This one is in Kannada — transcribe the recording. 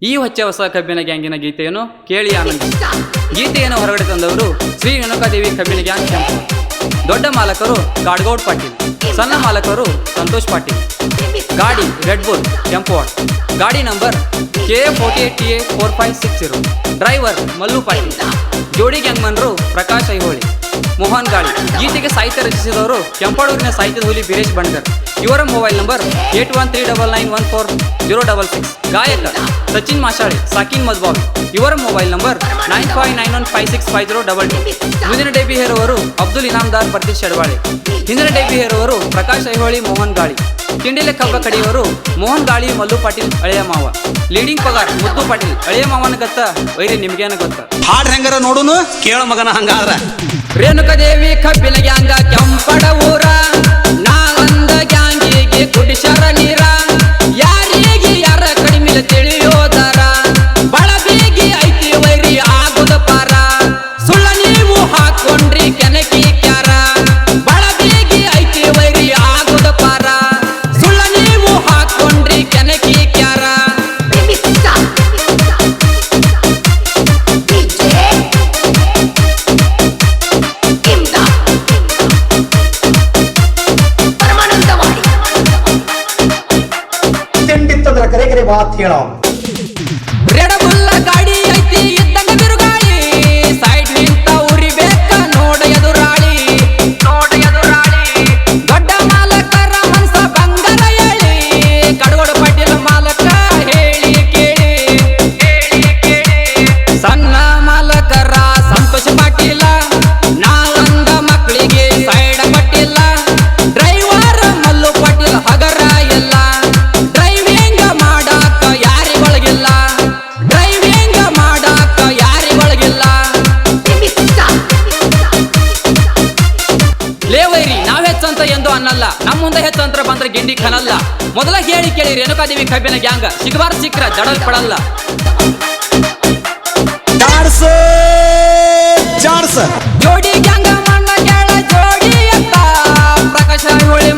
ಈ ಹೊಚ್ಚ ಹೊಸ ಕಬ್ಬಿನ ಗ್ಯಾಂಗಿನ ಗೀತೆಯನ್ನು ಕೇಳಿ ಆನಂದಿಸಿ. ಗೀತೆಯನ್ನು ಹೊರಗಡೆ ತಂದವರು ಶ್ರೀ ರೇಣುಕಾದೇವಿ ಕಬ್ಬಿನ ಗ್ಯಾಂಗ್ ಕೆಂಪು. ದೊಡ್ಡ ಮಾಲಕರು ಕಾಡ್ಗೌಡ್ ಪಾಟೀಲ್, ಸಣ್ಣ ಮಾಲಕರು ಸಂತೋಷ್ ಪಾಟೀಲ್. ಗಾಡಿ ರೆಡ್ ಬುಲ್ ಕೆಂಪುವಾಡ್, ಗಾಡಿ number KA48TA4560. Driver Mallu Patil. ಜೋಡಿ ಗ್ಯಾಂಗ್ ಮನ್ರು ಪ್ರಕಾಶ್ ಐಹೊಳಿ, ಮೋಹನ್ ಗಾಳಿ. ಗೀತೆಗೆ ಸಾಹಿತ್ಯ ರಚಿಸಿದವರು ಕೆಂಪಾಡೂರಿನ ಸಾಹಿತ್ಯದ ಹುಲಿ ಬೀರೇಶ್ ಬಣ್ಕರ್. ಇವರ ಮೊಬೈಲ್ ನಂಬರ್ 8139914066. ಗಾಯಕ ಸಚಿನ್ ಮಾಶಾಳೆ, ಸಾಕಿನ್ ಮದ್ಬಾವಿ. ಇವರ ಮೊಬೈಲ್ ನಂಬರ್ 9591565022. ಮುಂದಿನ ಡೇಬಿ ಹೇರುವವರು ಅಬ್ದುಲ್ ಇನಾಮ್ದಾರ್ ಬರ್ತೀಶ್ ಶೆಡ್ವಾಳೆ. ಹಿಂದಿನ ಡೇಬಿ ಹೇರುವವರು ಪ್ರಕಾಶ್ ಐಹೊಳಿ, ಮೋಹನ್ ಗಾಳಿ. ತಿಂಡಿಲೆ ಕಬ್ಬ ಕಡಿಯವರು ಮೋಹನ್ ಗಾಳಿ, ಮಲ್ಲು ಪಾಟೀಲ್ ಅಳೆಯ ಮಾವ. ಲೀಡಿಂಗ್ ಪಗಾರ್ ಮುದ್ದು ಪಾಟೀಲ್. ಅಳೆಯ ಮಾವನ ಗತ್ತ ವೈರಿ ನಿಮ್ಗೇನ ಗೊತ್ತ. ಹಾಡ್ ಹೆಂಗಾರ ನೋಡುನು ಕೇಳ ಮಗನ ಹಂಗಾದ್ರ. ರೇಣುಕಾದೇವಿ ಕಬ್ಬಿನ ಗ್ಯಾಂಗ ಕೆಂಪಡ ಊರ, ನಾವಂದ ಗ್ಯಾಂಗಿಗೆ ಕುಡಿಸರ ನೀರ. ಯಾರಿಗೆ ಯಾರ ಕಡಿಮಿಲ ತಿಳಿಯೋದರ, ಬಳಬಿಗಿ ಐತಿ ವೈರಿ ಆಗುದ ಪಾರ. ಸುಳ್ಳ ನೀವು ಹಾಕೊಂಡ್ರಿ ಕೆನಕಿ ಕ್ಯಾರ, ಬಳಬಿಗಿ ಐತಿ ವೈರಿ ಆಗುದ ಪಾರ. ಸುಳ್ಳ ನೀವು ಹಾಕೊಂಡ್ರಿ ಕೆನಕಿ ಕ್ಯಾರ. ತಿಂಡಿತ್ತಂದ್ರ ಕರೆ ಕರೆ ಮಾತ್ ಹೇಳೋ. ರೆಡ್ ಬುಲ್ಲ ಗಾಡಿ ಐತಿ ಇದ್ದಂಗ ಬಿರುಗಾಳಿ, ಸೈಡ್ ನಿಂತ ಉರಿಬೇಕ ನೋಡ ಎದುರಾಳಿ. ದೊಡ್ಡ ಮಾಲಕರ ಮನ್ಸ ಬಂಗಾರ ಹೇಳಿ, ಕಡಗೋಡ ಪಾಟೀಲ್ ಮಾಲಕ ಹೇಳಿ ಕೇಳಿ. ಸಣ್ಣ ಮಾಲಕರ ಸಂತೋಷ ಪಾಟೀಲ, ನಾವಂದ ಮಕ್ಕಳಿಗೆ ಸೈಡ್ ಕೊಟ್ಟಿಲ್ಲ. ಡ್ರೈವರ್ ಮಲ್ಲು ಪಾಟೀಲ್ ಹಗರ ಎಲ್ಲ, ಡ್ರೈವಿಂಗ್ ಮಾಡಾಕ ಯಾರಿಗೊಳಗಿಲ್ಲ. ಡ್ರೈವಿಂಗ್ ಮಾಡಾಕ ಯಾರಿಗೊಳಗಿಲ್ಲ. ಲೇವೈರಿ ನಾವ್ ಹೆಚ್ಚಂತ ಎಂದು ಅನ್ನಲ್ಲ, ನಮ್ಮ ಮುಂದೆ ಹೆಚ್ಚಂತ್ರ ಬಂದ್ರೆ ಗಿಂಡಿ ಖನಲ್ಲ. ಮೊದಲ ಹೇಳಿ ಕೇಳಿ ರೇಣುಕಾದೇವಿ ಕಬ್ಬಿನ ಗ್ಯಾಂಗ್, ಸಿಗಬಾರ ಸಿಕ್ರ ದಡಲ್ ಪಡಲ್ಲ. ಚಾರ್ಸ್ ಜೋಡಿ ಗ್ಯಾಂಗ ಮಣ್ಣ ಕೇಳ ಜೋಡಿ ಅಂತ, ಪ್ರಕಾಶ ಐಹೊಳಿ